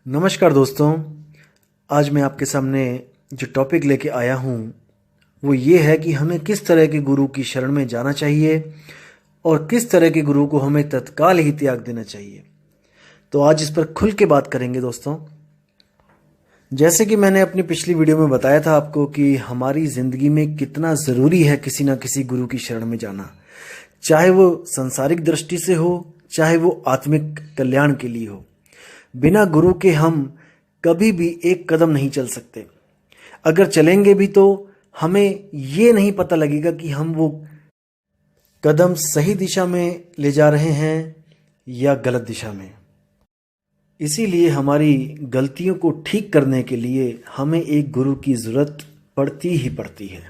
नमस्कार दोस्तों। आज मैं आपके सामने जो टॉपिक लेके आया हूँ वो ये है कि हमें किस तरह के गुरु की शरण में जाना चाहिए और किस तरह के गुरु को हमें तत्काल ही त्याग देना चाहिए। तो आज इस पर खुल के बात करेंगे दोस्तों। जैसे कि मैंने अपनी पिछली वीडियो में बताया था आपको कि हमारी ज़िंदगी में कितना ज़रूरी है किसी ना किसी गुरु की शरण में जाना, चाहे वो सांसारिक दृष्टि से हो, चाहे वो आत्मिक कल्याण के लिए हो। बिना गुरु के हम कभी भी एक कदम नहीं चल सकते। अगर चलेंगे भी तो हमें ये नहीं पता लगेगा कि हम वो कदम सही दिशा में ले जा रहे हैं या गलत दिशा में। इसीलिए हमारी गलतियों को ठीक करने के लिए हमें एक गुरु की ज़रूरत पड़ती ही पड़ती है।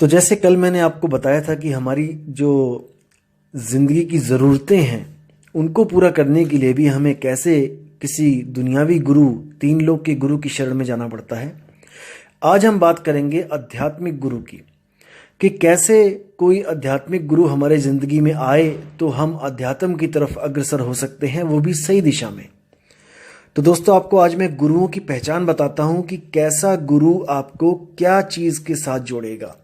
तो जैसे कल मैंने आपको बताया था कि हमारी जो ज़िंदगी की ज़रूरतें हैं उनको पूरा करने के लिए भी हमें कैसे किसी दुनियावी गुरु, तीन लोक के गुरु की शरण में जाना पड़ता है। आज हम बात करेंगे आध्यात्मिक गुरु की कि कैसे कोई आध्यात्मिक गुरु हमारे ज़िंदगी में आए तो हम अध्यात्म की तरफ अग्रसर हो सकते हैं, वो भी सही दिशा में। तो दोस्तों, आपको आज मैं गुरुओं की पहचान बताता हूं कि कैसा गुरु आपको क्या चीज़ के साथ जोड़ेगा,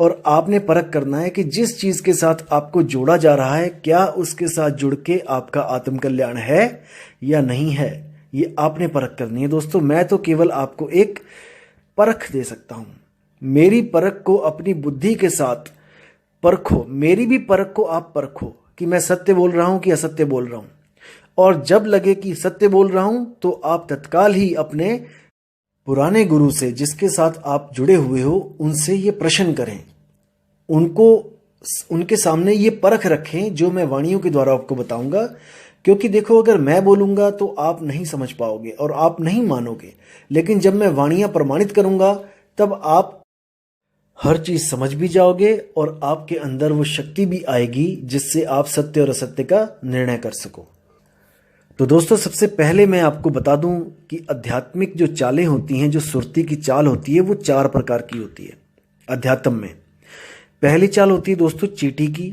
और आपने परख करना है कि जिस चीज़ के साथ आपको जोड़ा जा रहा है क्या उसके साथ जुड़ के आपका आत्म कल्याण है या नहीं है। ये आपने परख करनी है दोस्तों। मैं तो केवल आपको एक परख दे सकता हूँ। मेरी परख को अपनी बुद्धि के साथ परखो, मेरी भी परख को आप परखो कि मैं सत्य बोल रहा हूँ कि असत्य बोल रहा हूँ। और जब लगे कि सत्य बोल रहा हूँ तो आप तत्काल ही अपने पुराने गुरु से, जिसके साथ आप जुड़े हुए हो, उनसे ये प्रश्न करें, उनके सामने ये परख रखें जो मैं वाणियों के द्वारा आपको बताऊंगा। क्योंकि देखो, अगर मैं बोलूंगा तो आप नहीं समझ पाओगे और आप नहीं मानोगे, लेकिन जब मैं वाणियां प्रमाणित करूंगा तब आप हर चीज समझ भी जाओगे और आपके अंदर वो शक्ति भी आएगी जिससे आप सत्य और असत्य का निर्णय कर सको। तो दोस्तों, सबसे पहले मैं आपको बता दूं कि आध्यात्मिक जो चालें होती हैं, जो सुरती की चाल होती है, वो 4 प्रकार की होती है अध्यात्म में। पहली चाल होती है दोस्तों चींटी की,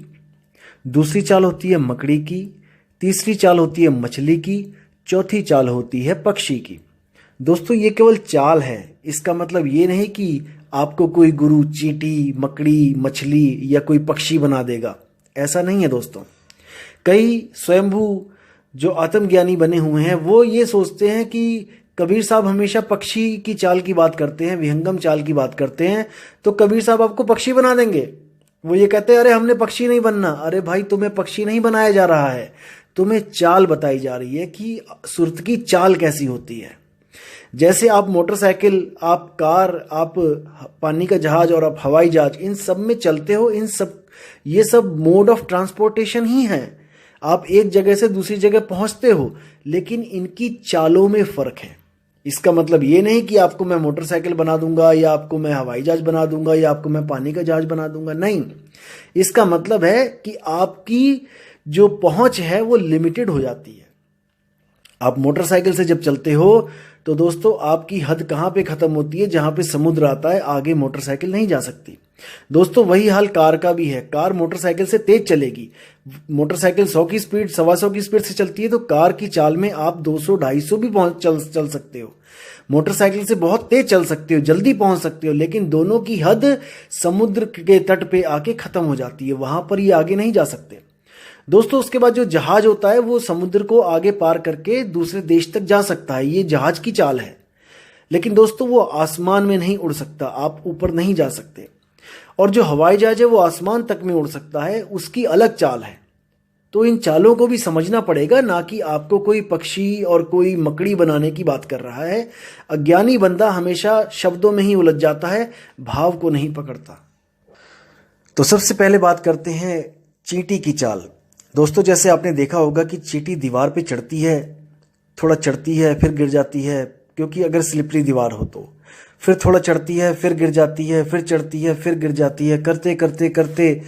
दूसरी चाल होती है मकड़ी की, तीसरी चाल होती है मछली की, चौथी चाल होती है पक्षी की। दोस्तों, ये केवल चाल है, इसका मतलब ये नहीं कि आपको कोई गुरु चींटी, मकड़ी, मछली या कोई पक्षी बना देगा। ऐसा नहीं है दोस्तों। कई स्वयंभू जो आत्मज्ञानी बने हुए हैं वो ये सोचते हैं कि कबीर साहब हमेशा पक्षी की चाल की बात करते हैं, विहंगम चाल की बात करते हैं, तो कबीर साहब आपको पक्षी बना देंगे। वो ये कहते हैं अरे हमने पक्षी नहीं बनना। अरे भाई, तुम्हें पक्षी नहीं बनाया जा रहा है, तुम्हें चाल बताई जा रही है कि सुरत की चाल कैसी होती है। जैसे आप मोटरसाइकिल, आप कार, आप पानी का जहाज और आप हवाई जहाज, इन सब में चलते हो, ये सब मोड ऑफ ट्रांसपोर्टेशन ही है। आप एक जगह से दूसरी जगह पहुंचते हो, लेकिन इनकी चालों में फर्क है। इसका मतलब ये नहीं कि आपको मैं मोटरसाइकिल बना दूंगा या आपको मैं हवाई जहाज बना दूंगा या आपको मैं पानी का जहाज बना दूंगा, नहीं। इसका मतलब है कि आपकी जो पहुंच है वो लिमिटेड हो जाती है। आप मोटरसाइकिल से जब चलते हो तो दोस्तों, आपकी हद कहाँ पे खत्म होती है? जहां पे समुद्र आता है, आगे मोटरसाइकिल नहीं जा सकती। दोस्तों, वही हाल कार का भी है। कार मोटरसाइकिल से तेज चलेगी। मोटरसाइकिल 100 की स्पीड, 125 की स्पीड से चलती है, तो कार की चाल में आप 200, 250 भी चल सकते हो। मोटरसाइकिल से बहुत तेज चल सकते हो, जल्दी पहुंच सकते हो, लेकिन दोनों की हद समुद्र के तट पे आके खत्म हो जाती है। वहां पर ये आगे नहीं जा सकते दोस्तों। उसके बाद जो जहाज होता है वो समुद्र को आगे पार करके दूसरे देश तक जा सकता है, ये जहाज की चाल है। लेकिन दोस्तों, वो आसमान में नहीं उड़ सकता, आप ऊपर नहीं जा सकते। और जो हवाई जहाज है वो आसमान तक में उड़ सकता है, उसकी अलग चाल है। तो इन चालों को भी समझना पड़ेगा, ना कि आपको कोई पक्षी और कोई मकड़ी बनाने की बात कर रहा है। अज्ञानी बंदा हमेशा शब्दों में ही उलझ जाता है, भाव को नहीं पकड़ता। तो सबसे पहले बात करते हैं चींटी की चाल। दोस्तों, जैसे आपने देखा होगा कि चींटी दीवार पे चढ़ती है, थोड़ा चढ़ती है फिर गिर जाती है, क्योंकि अगर स्लिपरी दीवार हो तो फिर थोड़ा चढ़ती है फिर गिर जाती है, फिर चढ़ती है फिर गिर जाती है। करते करते करते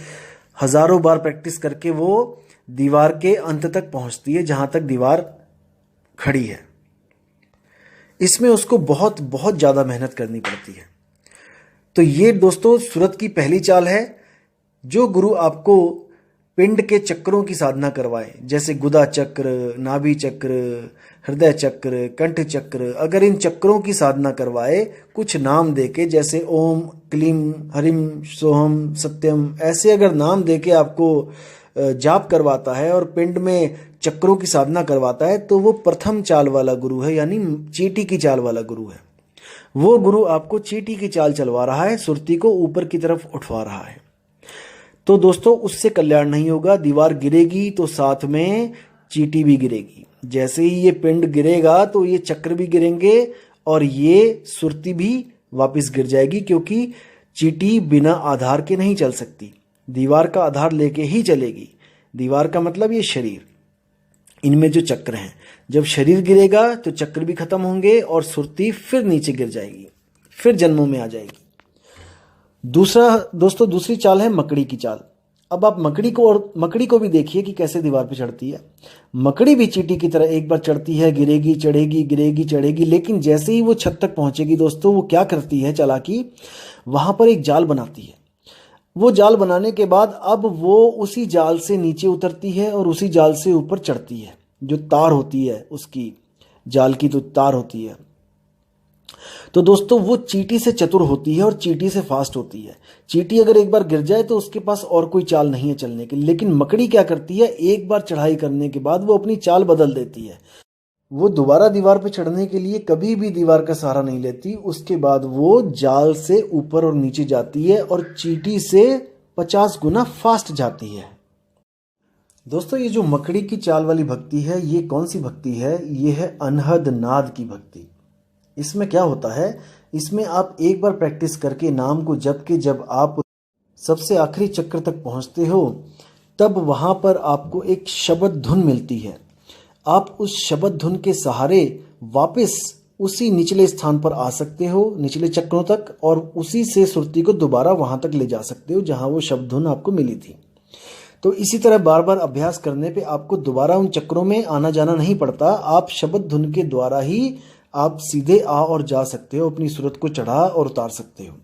हजारों बार प्रैक्टिस करके वो दीवार के अंत तक पहुंचती है, जहां तक दीवार खड़ी है। इसमें उसको बहुत बहुत ज़्यादा मेहनत करनी पड़ती है। तो ये दोस्तों सूरत की पहली चाल है। जो गुरु आपको पिंड के चक्रों की साधना करवाए, जैसे गुदा चक्र, नाभि चक्र, हृदय चक्र, कंठ चक्र, अगर इन चक्रों की साधना करवाए कुछ नाम देके, जैसे ओम, क्लीम, हरिम, सोहम, सत्यम, ऐसे अगर नाम देके आपको जाप करवाता है और पिंड में चक्रों की साधना करवाता है, तो वो प्रथम चाल वाला गुरु है, यानी चींटी की चाल वाला गुरु है। वो गुरु आपको चींटी की चाल चलवा रहा है, सुरती को ऊपर की तरफ उठवा रहा है। तो दोस्तों उससे कल्याण नहीं होगा, दीवार गिरेगी तो साथ में चींटी भी गिरेगी। जैसे ही ये पिंड गिरेगा तो ये चक्र भी गिरेंगे और ये सुरती भी वापस गिर जाएगी, क्योंकि चींटी बिना आधार के नहीं चल सकती, दीवार का आधार लेके ही चलेगी। दीवार का मतलब ये शरीर, इनमें जो चक्र हैं, जब शरीर गिरेगा तो चक्र भी खत्म होंगे और सुरती फिर नीचे गिर जाएगी, फिर जन्मों में आ जाएगी। दूसरी चाल है मकड़ी की चाल। अब आप मकड़ी को भी देखिए कि कैसे दीवार पे चढ़ती है। मकड़ी भी चींटी की तरह एक बार चढ़ती है, गिरेगी, चढ़ेगी, गिरेगी, चढ़ेगी, लेकिन जैसे ही वो छत तक पहुंचेगी दोस्तों, वो क्या करती है चालाकी, वहां पर एक जाल बनाती है। वो जाल बनाने के बाद अब वो उसी जाल से नीचे उतरती है और उसी जाल से ऊपर चढ़ती है। जो तार होती है उसकी, जाल की तो तार होती है। तो दोस्तों वो चींटी से चतुर होती है और चींटी से फास्ट होती है। चींटी अगर एक बार गिर जाए तो उसके पास और कोई चाल नहीं है चलने की, लेकिन मकड़ी क्या करती है, एक बार चढ़ाई करने के बाद वो अपनी चाल बदल देती है। वो दोबारा दीवार पर चढ़ने के लिए कभी भी दीवार का सहारा नहीं लेती। उसके बाद वो जाल से ऊपर और नीचे जाती है और चींटी से 50 गुना फास्ट जाती है। दोस्तों ये जो मकड़ी की चाल वाली भक्ति है, ये कौन सी भक्ति है, ये है अनहद नाद की भक्ति। इसमें क्या होता है, इसमें आप एक बार प्रैक्टिस करके नाम को जप के जब आप सबसे आखिरी चक्र तक पहुंचते हो, तब वहां पर आपको एक शब्द धुन मिलती है। आप उस शब्द धुन के सहारे वापस उसी निचले स्थान पर आ सकते हो, निचले चक्रों तक, और उसी से सुरती को दोबारा वहां तक ले जा सकते हो जहां वो शब्द धुन आपको मिली थी। तो इसी तरह बार बार अभ्यास करने पे आपको दोबारा उन चक्रों में आना जाना नहीं पड़ता। आप शब्द धुन के द्वारा ही आप सीधे आ और जा सकते हो, अपनी सूरत को चढ़ा और उतार सकते हो।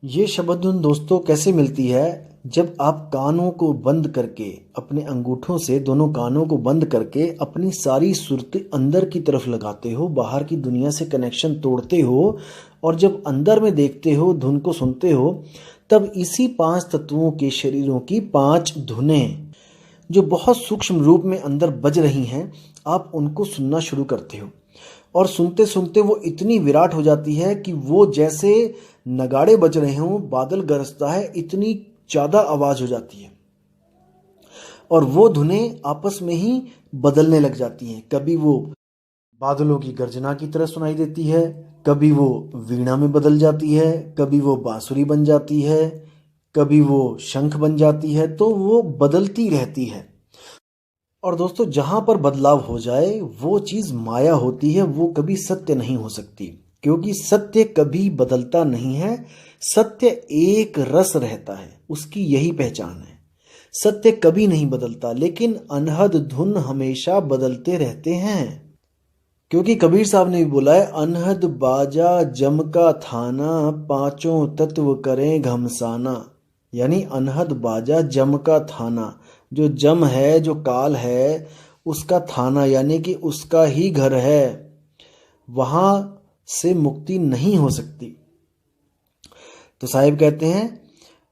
ये शब्द धुन दोस्तों कैसे मिलती है, जब आप कानों को बंद करके, अपने अंगूठों से दोनों कानों को बंद करके अपनी सारी सुरती अंदर की तरफ लगाते हो, बाहर की दुनिया से कनेक्शन तोड़ते हो, और जब अंदर में देखते हो, धुन को सुनते हो, तब इसी 5 तत्वों के शरीरों की 5 धुनें जो बहुत सूक्ष्म रूप में अंदर बज रही हैं, आप उनको सुनना शुरू करते हो। और सुनते सुनते वो इतनी विराट हो जाती है कि वो जैसे नगाड़े बज रहे हों, बादल गरजता है, इतनी ज़्यादा आवाज़ हो जाती है। और वो धुनें आपस में ही बदलने लग जाती हैं। कभी वो बादलों की गर्जना की तरह सुनाई देती है, कभी वो वीणा में बदल जाती है, कभी वो बांसुरी बन जाती है, कभी वो शंख बन जाती है। तो वो बदलती रहती है। और दोस्तों जहां पर बदलाव हो जाए वो चीज माया होती है, वो कभी सत्य नहीं हो सकती, क्योंकि सत्य कभी बदलता नहीं है। सत्य एक रस रहता है, उसकी यही पहचान है। सत्य कभी नहीं बदलता, लेकिन अनहद धुन हमेशा बदलते रहते हैं। क्योंकि कबीर साहब ने भी बोला है, अनहद बाजा जम का थाना, 5 तत्व करें घमसाना। यानी अनहद बाजा जम का थाना, जो जम है, जो काल है, उसका थाना यानी कि उसका ही घर है, वहां से मुक्ति नहीं हो सकती। तो साहिब कहते हैं,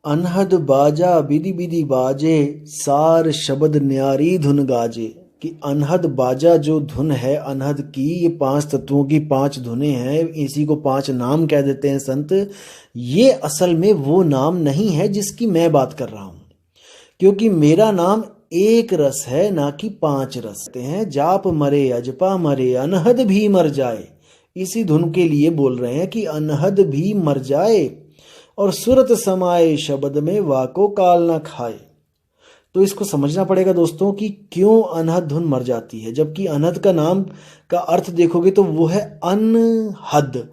अनहद बाजा बिधि बिधि बाजे, सार शब्द न्यारी धुन गाजे। कि अनहद बाजा जो धुन है अनहद की, ये 5 तत्वों की 5 धुनें हैं, इसी को 5 नाम कह देते हैं संत। ये असल में वो नाम नहीं है जिसकी मैं बात कर रहा हूं, क्योंकि मेरा नाम एक रस है, ना कि 5 रस हैं। जाप मरे अजपा मरे, अनहद भी मर जाए। इसी धुन के लिए बोल रहे हैं कि अनहद भी मर जाए, और सुरत समाए शब्द में वाको काल ना खाए। तो इसको समझना पड़ेगा दोस्तों कि क्यों अनहद धुन मर जाती है, जबकि अनहद का नाम का अर्थ देखोगे तो वो है अनहद,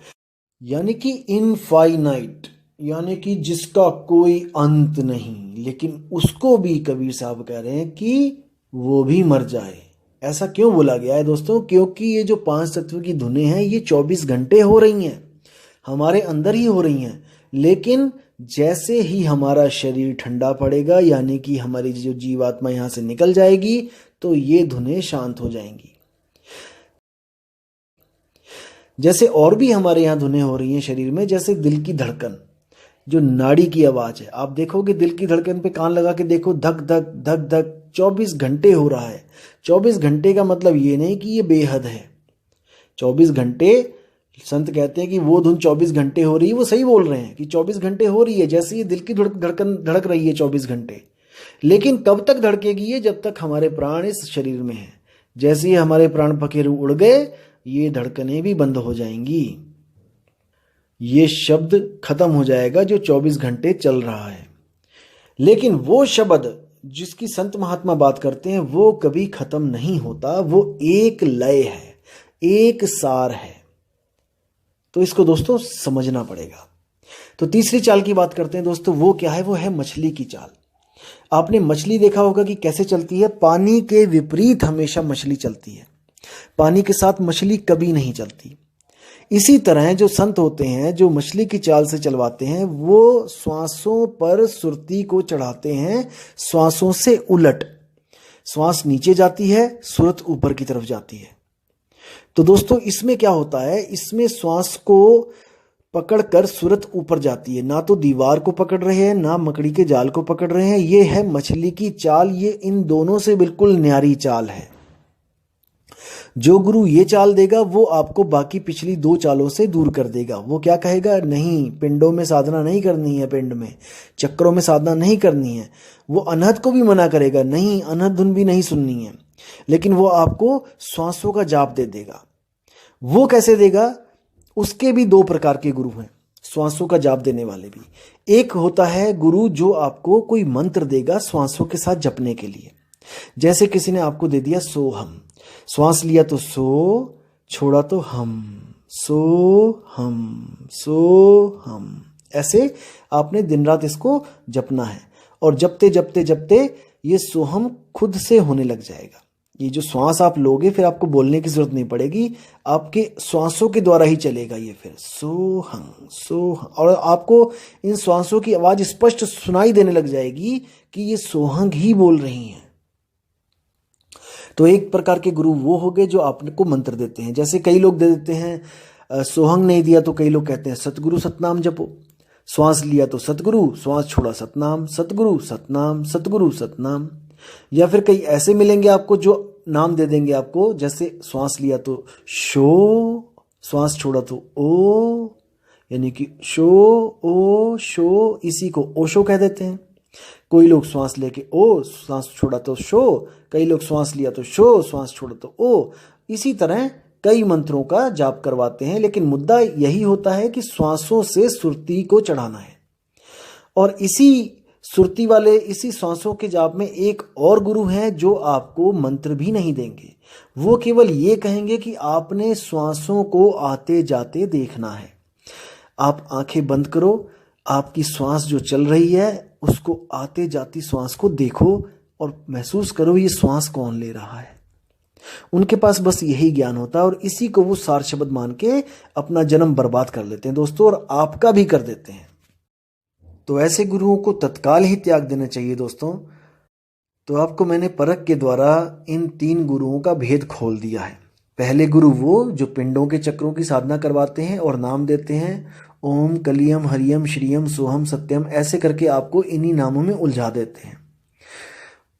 यानी कि इनफाइनाइट, यानी कि जिसका कोई अंत नहीं। लेकिन उसको भी कबीर साहब कह रहे हैं कि वो भी मर जाए। ऐसा क्यों बोला गया है दोस्तों? क्योंकि ये जो 5 तत्व की धुनें हैं ये 24 घंटे हो रही हैं, हमारे अंदर ही हो रही हैं। लेकिन जैसे ही हमारा शरीर ठंडा पड़ेगा, यानी कि हमारी जो जीवात्मा यहाँ से निकल जाएगी, तो ये धुनें शांत हो जाएंगी। जैसे और भी हमारे यहाँ धुनें हो रही हैं शरीर में, जैसे दिल की धड़कन, जो नाड़ी की आवाज है। आप देखोगे दिल की धड़कन पे कान लगा के देखो, धक धक धक धक 24 घंटे हो रहा है। 24 घंटे का मतलब ये नहीं कि ये बेहद है। 24 घंटे, संत कहते हैं कि वो धुन 24 घंटे हो रही है, वो सही बोल रहे हैं कि 24 घंटे हो रही है, जैसे ये दिल की धड़कन धड़क रही है 24 घंटे। लेकिन कब तक धड़केगी ये? जब तक हमारे प्राण इस शरीर में है। जैसे ही हमारे प्राण पखेरु उड़ गए, ये धड़कनें भी बंद हो जाएंगी। ये शब्द खत्म हो जाएगा जो 24 घंटे चल रहा है। लेकिन वो शब्द जिसकी संत महात्मा बात करते हैं, वो कभी खत्म नहीं होता। वो एक लय है, एक सार है। तो इसको दोस्तों समझना पड़ेगा। तो तीसरी चाल की बात करते हैं दोस्तों। वो क्या है? वो है मछली की चाल। आपने मछली देखा होगा कि कैसे चलती है। पानी के विपरीत हमेशा मछली चलती है, पानी के साथ मछली कभी नहीं चलती। इसी तरह जो संत होते हैं, जो मछली की चाल से चलवाते हैं, वो श्वासों पर सुरती को चढ़ाते हैं, श्वासों से उलट। श्वास नीचे जाती है, सुरत ऊपर की तरफ जाती है। तो दोस्तों इसमें क्या होता है? इसमें श्वास को पकड़कर सुरत ऊपर जाती है। ना तो दीवार को पकड़ रहे हैं, ना मकड़ी के जाल को पकड़ रहे हैं। ये है मछली की चाल। ये इन दोनों से बिल्कुल न्यारी चाल है। जो गुरु ये चाल देगा, वो आपको बाकी पिछली 2 चालों से दूर कर देगा। वो क्या कहेगा? नहीं, पिंडों में साधना नहीं करनी है, पिंड में चक्रों में साधना नहीं करनी है। वो अनहद को भी मना करेगा, नहीं, अनहद धुन भी नहीं सुननी है। लेकिन वो आपको श्वासों का जाप दे देगा। वो कैसे देगा? उसके भी 2 प्रकार के गुरु हैं, श्वासों का जाप देने वाले भी। एक होता है गुरु जो आपको कोई मंत्र देगा श्वासों के साथ जपने के लिए। जैसे किसी ने आपको दे दिया सोहम, श्वास लिया तो सो, छोड़ा तो हम, सो हम, सो हम। ऐसे आपने दिन रात इसको जपना है। और जपते जपते जपते ये सोहम खुद से होने लग जाएगा। ये जो श्वास आप लोगे, फिर आपको बोलने की जरूरत नहीं पड़ेगी, आपके श्वासों के द्वारा ही चलेगा ये। फिर सोहम सोहम, और आपको इन श्वासों की आवाज स्पष्ट सुनाई देने लग जाएगी कि ये सोहंग ही बोल रही हैं। तो एक प्रकार के गुरु वो हो गए जो आपको मंत्र देते हैं। जैसे कई लोग दे देते हैं, सोहंग नहीं दिया तो कई लोग कहते हैं सतगुरु सतनाम जपो। श्वास लिया तो सतगुरु, श्वास छोड़ा सतनाम, सतगुरु सतनाम, सतगुरु सतनाम। या फिर कई ऐसे मिलेंगे आपको जो नाम दे देंगे आपको, जैसे श्वास लिया तो शो, श्वास छोड़ा तो ओ, यानी कि शो ओ शो, इसी को ओशो कह देते हैं। कोई लोग श्वास लेके ओ, श्वास छोड़ा तो शो, कई लोग श्वास लिया तो शो, श्वास छोड़ा तो ओ। इसी तरह कई मंत्रों का जाप करवाते हैं। लेकिन मुद्दा यही होता है कि श्वासों से सुरती को चढ़ाना है। और इसी सुरती वाले, इसी श्वासों के जाप में एक और गुरु हैं जो आपको मंत्र भी नहीं देंगे। वो केवल ये कहेंगे कि आपने श्वासों को आते जाते देखना है। आप आंखें बंद करो, आपकी श्वास जो चल रही है उसको आते जाती श्वास को देखो और महसूस करो ये श्वास कौन ले रहा है। उनके पास बस यही ज्ञान होता है और इसी को वो सार शब्द मान के अपना जन्म बर्बाद कर लेते हैं दोस्तों, और आपका भी कर देते हैं। तो ऐसे गुरुओं को तत्काल ही त्याग देना चाहिए दोस्तों। तो आपको मैंने परख के द्वारा इन 3 गुरुओं का भेद खोल दिया है। पहले गुरु वो जो पिंडों के चक्रों की साधना करवाते हैं और नाम देते हैं, ओम कलियम हरियम श्रियम सोहम सत्यम, ऐसे करके आपको इन्हीं नामों में उलझा देते हैं।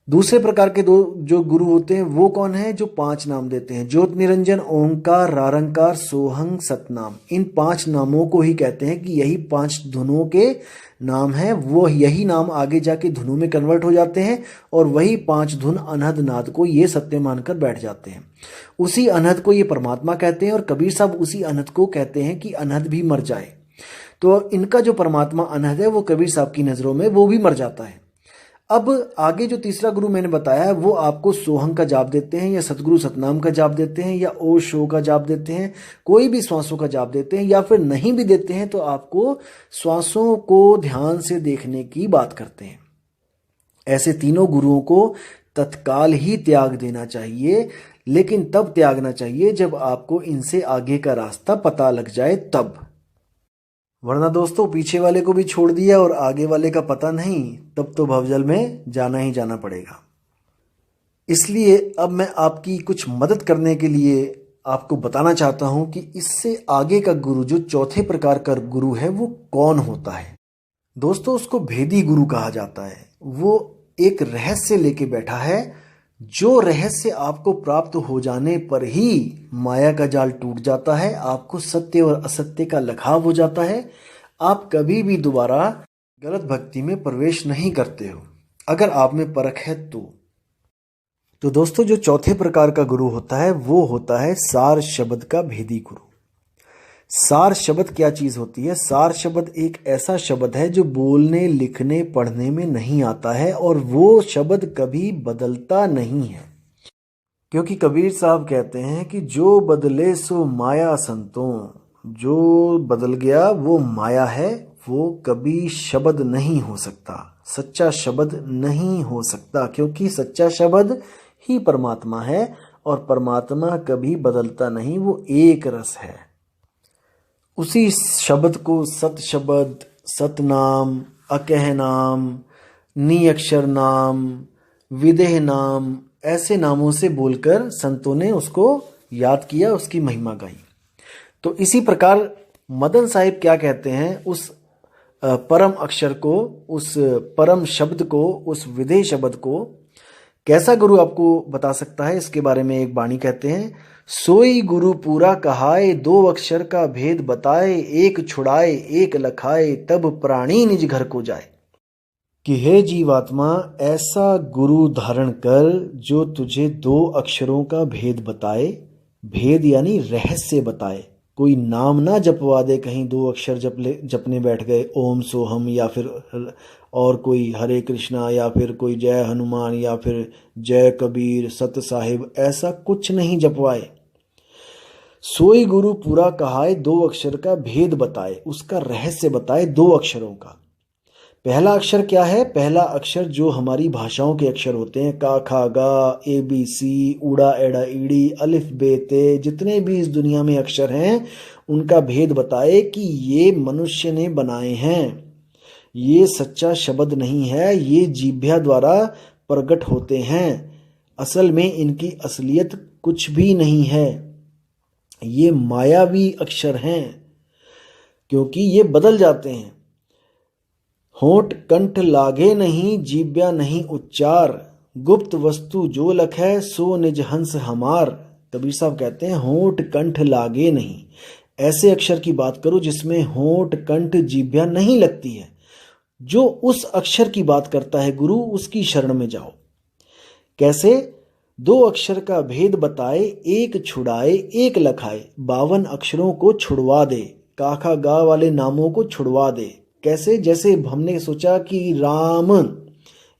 दूसरे प्रकार के जो गुरु होते हैं वो कौन है? जो 5 नाम देते हैं, ज्योत निरंजन, ओंकार, रारंकार, सोहंग, सतनाम। इन 5 नामों को ही कहते हैं कि यही 5 धुनों के नाम हैं। वो यही नाम आगे जाके धुनों में कन्वर्ट हो जाते हैं और वही 5 धुन अनहद नाद को ये सत्य मानकर बैठ जाते हैं। उसी अनहद को ये परमात्मा कहते हैं और कबीर साहब उसी अनहद को कहते हैं कि अनहद भी मर जाए। तो इनका जो परमात्मा अनहद है वो कबीर साहब की नजरों में वो भी मर जाता है। अब आगे जो तीसरा गुरु मैंने बताया है वो आपको सोहंग का जाप देते हैं या सतगुरु सतनाम का जाप देते हैं या ओ शो का जाप देते हैं, कोई भी श्वासों का जाप देते हैं, या फिर नहीं भी देते हैं तो आपको श्वासों को ध्यान से देखने की बात करते हैं। ऐसे तीनों गुरुओं को तत्काल ही त्याग देना चाहिए, लेकिन तब त्यागना चाहिए जब आपको इनसे आगे का रास्ता पता लग जाए तब। वरना दोस्तों पीछे वाले को भी छोड़ दिया और आगे वाले का पता नहीं, तब तो भवजल में जाना ही जाना पड़ेगा। इसलिए अब मैं आपकी कुछ मदद करने के लिए आपको बताना चाहता हूं कि इससे आगे का गुरु, जो चौथे प्रकार का गुरु है, वो कौन होता है। दोस्तों उसको भेदी गुरु कहा जाता है। वो एक रहस्य लेके बैठा है, जो रहस्य आपको प्राप्त हो जाने पर ही माया का जाल टूट जाता है, आपको सत्य और असत्य का लगाव हो जाता है, आप कभी भी दोबारा गलत भक्ति में प्रवेश नहीं करते हो, अगर आप में परख है तो दोस्तों जो चौथे प्रकार का गुरु होता है वो होता है सार शब्द का भेदी गुरु। सार शब्द क्या चीज होती है? सार शब्द एक ऐसा शब्द है जो बोलने, लिखने, पढ़ने में नहीं आता है और वो शब्द कभी बदलता नहीं है। क्योंकि कबीर साहब कहते हैं कि जो बदले सो माया संतों, जो बदल गया वो माया है, वो कभी शब्द नहीं हो सकता, सच्चा शब्द नहीं हो सकता, क्योंकि सच्चा शब्द ही परमात्मा है और परमात्मा कभी बदलता नहीं, वो एक रस है। उसी शब्द को सत शब्द, सतनाम, अकह नाम, निअक्षर नाम, विदेह नाम, ऐसे नामों से बोलकर संतों ने उसको याद किया, उसकी महिमा गाई। तो इसी प्रकार मदन साहिब क्या कहते हैं, उस परम अक्षर को, उस परम शब्द को, उस विदेह शब्द को कैसा गुरु आपको बता सकता है, इसके बारे में एक बाणी कहते हैं, सोई गुरु पूरा कहाए, दो अक्षर का भेद बताए, एक छुड़ाए एक लखाए, तब प्राणी निज घर को जाए। कि हे जीवात्मा, ऐसा गुरु धारण कर जो तुझे दो अक्षरों का भेद बताए, भेद यानी रहस्य बताए। कोई नाम ना जपवा दे, कहीं दो अक्षर जपने बैठ गए, ओम सोहम या फिर और कोई हरे कृष्णा या फिर कोई जय हनुमान या फिर जय कबीर, सत साहिब, ऐसा कुछ नहीं जपवाए। सोई गुरु पूरा कहाए, दो अक्षर का भेद बताए, उसका रहस्य बताए दो अक्षरों का। पहला अक्षर क्या है? पहला अक्षर जो हमारी भाषाओं के अक्षर होते हैं, का खा गा, ए बी सी, उड़ा एड़ा ईड़ी, अलिफ बे ते, जितने भी इस दुनिया में अक्षर हैं उनका भेद बताए कि ये मनुष्य ने बनाए हैं, ये सच्चा शब्द नहीं है, ये जीभ्या द्वारा प्रकट होते हैं, असल में इनकी असलियत कुछ भी नहीं है, ये मायावी अक्षर हैं, क्योंकि ये बदल जाते हैं। होंठ कंठ लागे नहीं, जीव्या नहीं उच्चार, गुप्त वस्तु जो लखै, सो निज हंस हमार। कबीर साहब कहते हैं होंठ कंठ लागे नहीं, ऐसे अक्षर की बात करो जिसमें होंठ कंठ जीव्या नहीं लगती है। जो उस अक्षर की बात करता है गुरु, उसकी शरण में जाओ। कैसे? दो अक्षर का भेद बताए, एक छुड़ाए एक लखाए, 52 अक्षरों को छुड़वा दे, काखा गा वाले नामों को छुड़वा दे। कैसे? जैसे हमने सोचा कि राम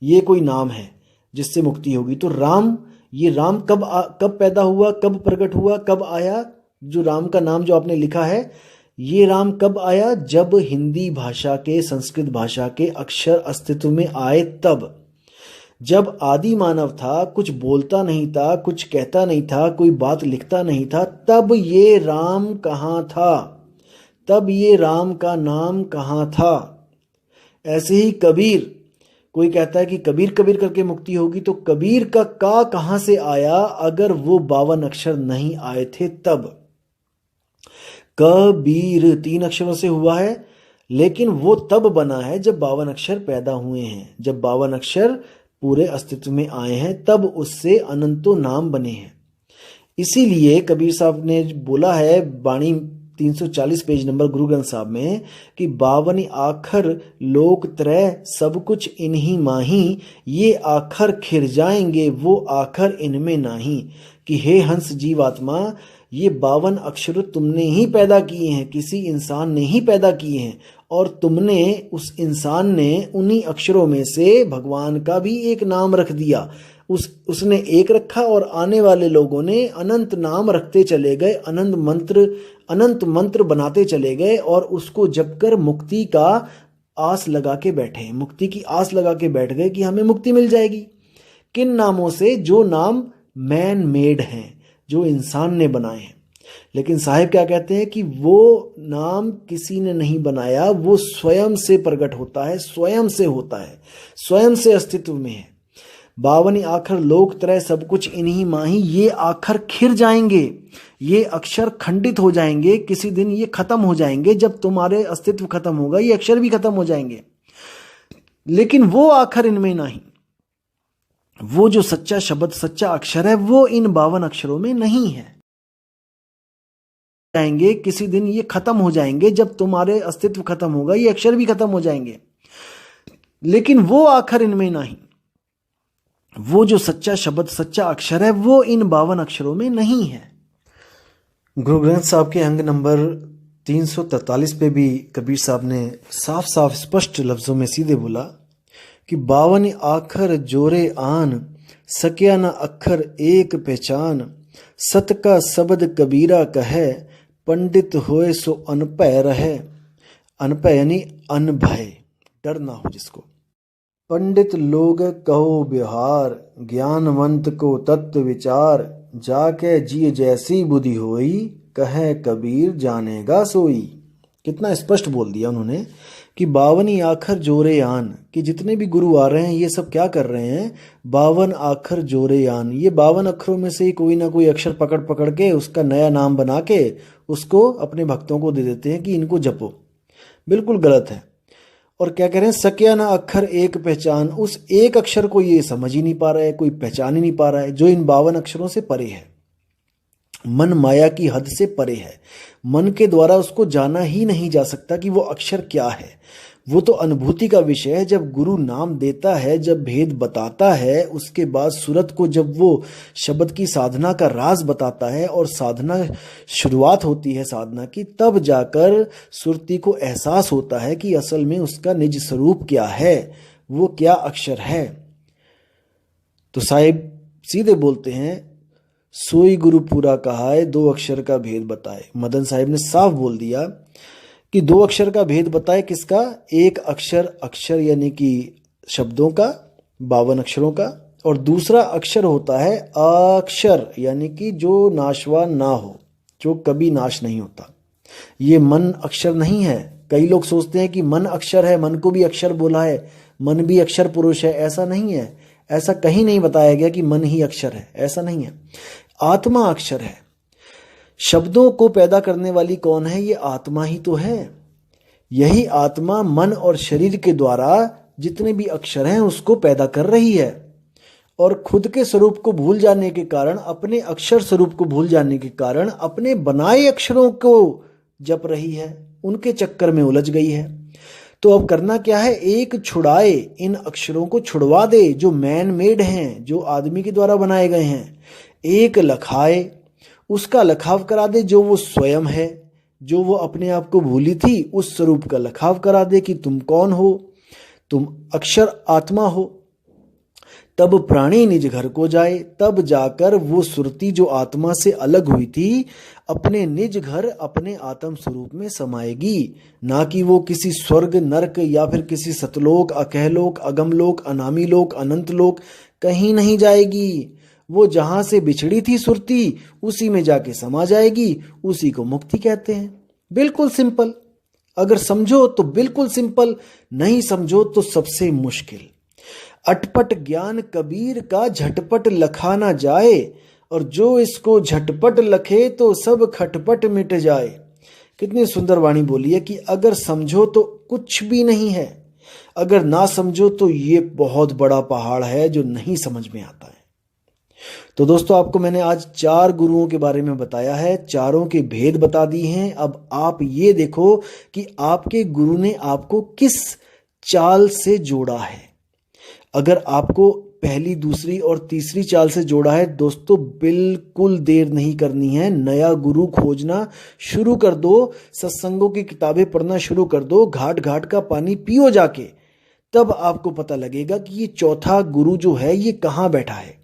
ये कोई नाम है जिससे मुक्ति होगी, तो राम, ये राम कब पैदा हुआ, कब प्रकट हुआ, कब आया? जो राम का नाम जो आपने लिखा है, ये राम कब आया? जब हिंदी भाषा के, संस्कृत भाषा के अक्षर अस्तित्व में आए तब। जब आदि मानव था, कुछ बोलता नहीं था, कुछ कहता नहीं था, कोई बात लिखता नहीं था, तब ये राम कहाँ था, तब ये राम का नाम कहाँ था। ऐसे ही कबीर, कोई कहता है कि कबीर कबीर करके मुक्ति होगी, तो कबीर का कहाँ से आया? अगर वो 52 अक्षर नहीं आए थे तब। कबीर 3 अक्षरों से हुआ है, लेकिन वो तब बना है जब 52 अक्षर पैदा हुए हैं, जब 52 अक्षर पूरे अस्तित्व में आए हैं, तब उससे अनंतों नाम बने हैं। इसीलिए कबीर साहब ने बोला है बाणी 340 पेज नंबर गुरु ग्रंथ साहब में कि 52 आखर लोक त्रय, सब कुछ इन्हीं माही, ये आखर खिर जाएंगे वो आखर इनमें नहीं। कि हे हंस जीवात्मा, ये 52 अक्षर तुमने ही पैदा किए हैं, किसी इंसान ने ही पैदा किए हैं, और तुमने, उस इंसान ने उन्हीं अक्षरों में से भगवान का भी एक नाम रख दिया, उसने एक रखा और आने वाले लोगों ने अनंत नाम रखते चले गए, अनंत मंत्र बनाते चले गए और उसको जप कर मुक्ति का आस लगा के बैठे, मुक्ति की आस लगा के बैठ गए कि हमें मुक्ति मिल जाएगी। किन नामों से? जो नाम मैन मेड हैं, जो इंसान ने बनाए हैं। लेकिन साहिब क्या कहते हैं कि वो नाम किसी ने नहीं बनाया, वो स्वयं से प्रकट होता है, स्वयं से होता है, स्वयं से अस्तित्व में है। 52 आखर लोक त्रय सब कुछ इन्हीं माही, ये आखर खिर जाएंगे, ये अक्षर खंडित हो जाएंगे, किसी दिन ये खत्म हो जाएंगे। जब तुम्हारे अस्तित्व खत्म होगा ये अक्षर भी खत्म हो जाएंगे, लेकिन वो आखर इनमें नहीं। वो जो सच्चा शब्द, सच्चा अक्षर है, वो इन 52 अक्षरों में नहीं है। जाएंगे किसी दिन ये खत्म हो जाएंगे, जब तुम्हारे अस्तित्व खत्म होगा ये अक्षर भी खत्म हो जाएंगे, लेकिन वो आखर इनमें नहीं। वो जो सच्चा शब्द, सच्चा अक्षर है, वो इन 52 अक्षरों में नहीं है। गुरु ग्रंथ साहब के अंग नंबर 343 पे भी कबीर साहब ने साफ साफ स्पष्ट लफ्जों में सीधे बोला कि 52 आखर जोरे आन, सक्या न अक्षर एक पहचान, सत का शब्द कबीरा कहे, पंडित होए सो अनभय रहे। अनभय यानी अनभय, डर ना हो जिसको। पंडित लोग कहो व्यवहार, ज्ञानवंत को तत्व विचार, जाके जिय जैसी बुद्धि होई, कहे कबीर जानेगा सोई। कितना स्पष्ट बोल दिया उन्होंने कि 52 आखर जोरे आन, कि जितने भी गुरु आ रहे हैं ये सब क्या कर रहे हैं, 52 आखर जोरे आन, ये 52 अक्षरों में से कोई ना कोई अक्षर पकड़ पकड़ के उसका नया नाम बना के उसको अपने भक्तों को दे देते हैं कि इनको जपो। बिल्कुल गलत है। और क्या कह रहे हैं, सक्या ना अक्षर एक पहचान, उस एक अक्षर को ये समझ ही नहीं पा रहा है, कोई पहचान ही नहीं पा रहा है, जो इन 52 अक्षरों से परे है, मन माया की हद से परे है। मन के द्वारा उसको जाना ही नहीं जा सकता कि वो अक्षर क्या है। वो तो अनुभूति का विषय है। जब गुरु नाम देता है, जब भेद बताता है, उसके बाद सूरत को जब वो शब्द की साधना का राज बताता है और साधना शुरुआत होती है साधना की, तब जाकर सुरती को एहसास होता है कि असल में उसका निज स्वरूप क्या है, वो क्या अक्षर है। तो साहिब सीधे बोलते हैं, सोई गुरु पूरा कहा है, 2 अक्षर का भेद बताए। मदन साहिब ने साफ बोल दिया कि 2 अक्षर का भेद बताए। किसका? एक अक्षर, अक्षर यानी कि शब्दों का, 52 अक्षरों का, और दूसरा अक्षर होता है अक्षर, यानी कि जो नाशवान ना हो, जो कभी नाश नहीं होता। ये मन अक्षर नहीं है। कई लोग सोचते हैं कि मन अक्षर है, मन को भी अक्षर बोला है, मन भी अक्षर पुरुष है। ऐसा नहीं है, ऐसा कहीं नहीं बताया गया कि मन ही अक्षर है, ऐसा नहीं है। आत्मा अक्षर है। शब्दों को पैदा करने वाली कौन है? ये आत्मा ही तो है। यही आत्मा मन और शरीर के द्वारा जितने भी अक्षर हैं उसको पैदा कर रही है, और खुद के स्वरूप को भूल जाने के कारण, अपने अक्षर स्वरूप को भूल जाने के कारण अपने बनाए अक्षरों को जप रही है, उनके चक्कर में उलझ गई है। तो अब करना क्या है? एक छुड़ाए, इन अक्षरों को छुड़वा दे जो मैन मेड हैं, जो आदमी के द्वारा बनाए गए हैं। एक लखाए, उसका लखाव करा दे जो वो स्वयं है, जो वो अपने आप को भूली थी, उस स्वरूप का लखाव करा दे कि तुम कौन हो, तुम अक्षर आत्मा हो। तब प्राणी निज घर को जाए, तब जाकर वो सुरती जो आत्मा से अलग हुई थी अपने निज घर, अपने आत्म स्वरूप में समाएगी। ना कि वो किसी स्वर्ग, नरक या फिर किसी सतलोक, अकहलोक, अगमलोक, अनामी लोक, अनंत लोक कहीं नहीं जाएगी। वो जहां से बिछड़ी थी सुरती, उसी में जाके समा जाएगी। उसी को मुक्ति कहते हैं। बिल्कुल सिंपल। अगर समझो तो बिल्कुल सिंपल, नहीं समझो तो सबसे मुश्किल। अटपट ज्ञान कबीर का झटपट लखा ना जाए, और जो इसको झटपट लखे तो सब खटपट मिट जाए। कितनी सुंदर वाणी बोली है कि अगर समझो तो कुछ भी नहीं है, अगर ना समझो तो ये बहुत बड़ा पहाड़ है जो नहीं समझ में आता है। तो दोस्तों, आपको मैंने आज 4 गुरुओं के बारे में बताया है, चारों के भेद बता दिए हैं। अब आप ये देखो कि आपके गुरु ने आपको किस चाल से जोड़ा है। अगर आपको पहली, दूसरी और तीसरी चाल से जोड़ा है, दोस्तों बिल्कुल देर नहीं करनी है, नया गुरु खोजना शुरू कर दो, सत्संगों की किताबें पढ़ना शुरू कर दो, घाट घाट का पानी पियो जाके। तब आपको पता लगेगा कि ये चौथा गुरु जो है ये कहाँ बैठा है।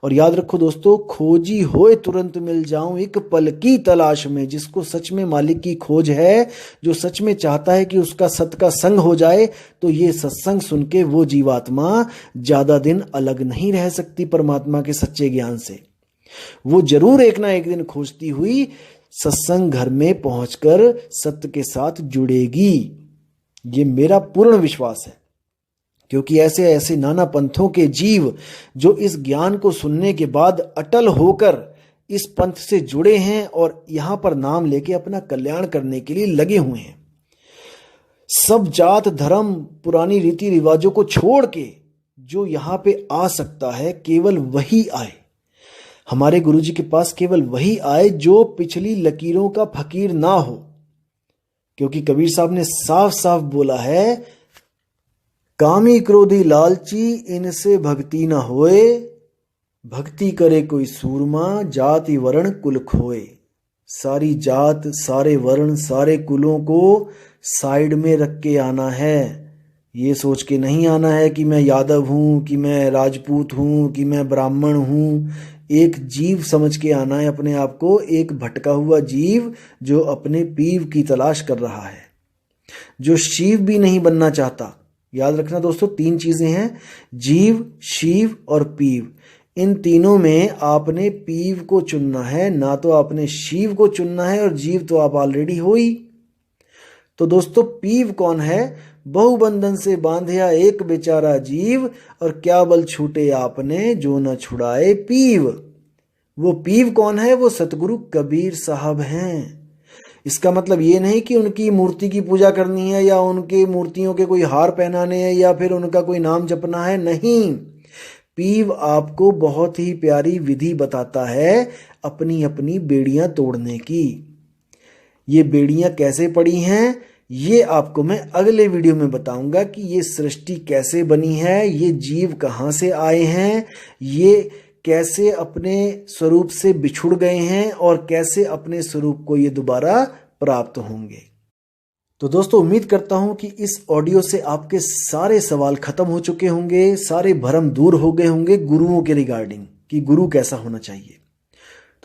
और याद रखो दोस्तों, खोजी होए तुरंत मिल जाऊं एक पल की तलाश में। जिसको सच में मालिक की खोज है, जो सच में चाहता है कि उसका सत का संग हो जाए, तो ये सत्संग सुन के वो जीवात्मा ज्यादा दिन अलग नहीं रह सकती परमात्मा के सच्चे ज्ञान से। वो जरूर एक ना एक दिन खोजती हुई सत्संग घर में पहुंचकर सत्य के साथ जुड़ेगी। ये मेरा पूर्ण विश्वास है, क्योंकि ऐसे ऐसे नाना पंथों के जीव जो इस ज्ञान को सुनने के बाद अटल होकर इस पंथ से जुड़े हैं और यहां पर नाम लेके अपना कल्याण करने के लिए लगे हुए हैं। सब जात धर्म पुरानी रीति रिवाजों को छोड़ के जो यहां पे आ सकता है, केवल वही आए। हमारे गुरुजी के पास केवल वही आए जो पिछली लकीरों का फकीर ना हो, क्योंकि कबीर साहब ने साफ साफ बोला है, कामी क्रोधी लालची इनसे भक्ति न होए, भक्ति करे कोई सूरमा जाति वर्ण कुल खोए। सारी जात, सारे वर्ण, सारे कुलों को साइड में रख के आना है। ये सोच के नहीं आना है कि मैं यादव हूं, कि मैं राजपूत हूं, कि मैं ब्राह्मण हूं। एक जीव समझ के आना है अपने आप को, एक भटका हुआ जीव जो अपने पीव की तलाश कर रहा है, जो शिव भी नहीं बनना चाहता। याद रखना दोस्तों, 3 चीजें हैं, जीव, शिव और पीव। इन तीनों में आपने पीव को चुनना है, ना तो आपने शिव को चुनना है, और जीव तो आप ऑलरेडी हो ही। तो दोस्तों, पीव कौन है? बहुबंधन से बांधिया एक बेचारा जीव, और क्या बल छूटे आपने जो न छुड़ाए पीव। वो पीव कौन है? वो सतगुरु कबीर साहब हैं। इसका मतलब ये नहीं कि उनकी मूर्ति की पूजा करनी है, या उनके मूर्तियों के कोई हार पहनाने हैं, या फिर उनका कोई नाम जपना है। नहीं, पीव आपको बहुत ही प्यारी विधि बताता है अपनी अपनी बेड़ियां तोड़ने की। ये बेड़ियां कैसे पड़ी हैं, ये आपको मैं अगले वीडियो में बताऊंगा कि ये सृष्टि कैसे बनी है, ये जीव कहाँ से आए हैं, ये कैसे अपने स्वरूप से बिछुड़ गए हैं, और कैसे अपने स्वरूप को ये दोबारा प्राप्त होंगे। तो दोस्तों, उम्मीद करता हूं कि इस ऑडियो से आपके सारे सवाल खत्म हो चुके होंगे, सारे भ्रम दूर हो गए होंगे गुरुओं के रिगार्डिंग, कि गुरु कैसा होना चाहिए।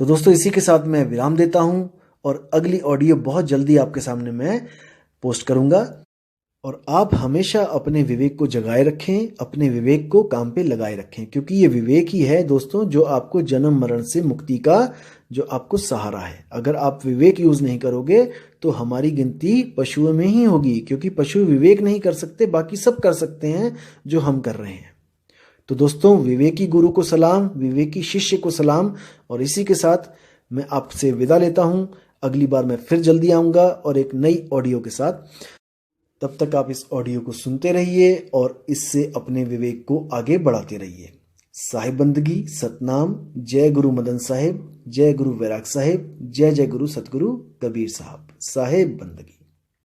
तो दोस्तों, इसी के साथ मैं विराम देता हूं, और अगली ऑडियो बहुत जल्दी आपके सामने मैं पोस्ट करूंगा। और आप हमेशा अपने विवेक को जगाए रखें, अपने विवेक को काम पे लगाए रखें, क्योंकि ये विवेक ही है दोस्तों जो आपको जन्म मरण से मुक्ति का जो आपको सहारा है। अगर आप विवेक यूज नहीं करोगे तो हमारी गिनती पशुओं में ही होगी, क्योंकि पशु विवेक नहीं कर सकते, बाकी सब कर सकते हैं जो हम कर रहे हैं। तो दोस्तों, विवेकी गुरु को सलाम, विवेकी शिष्य को सलाम, और इसी के साथ मैं आपसे विदा लेता हूं। अगली बार मैं फिर जल्दी आऊंगा और एक नई ऑडियो के साथ। तब तक आप इस ऑडियो को सुनते रहिए और इससे अपने विवेक को आगे बढ़ाते रहिए। साहिब बंदगी, सतनाम, जय गुरु मदन साहिब, जय गुरु वैराग साहिब, जय जय गुरु सतगुरु कबीर साहब। साहिब बंदगी।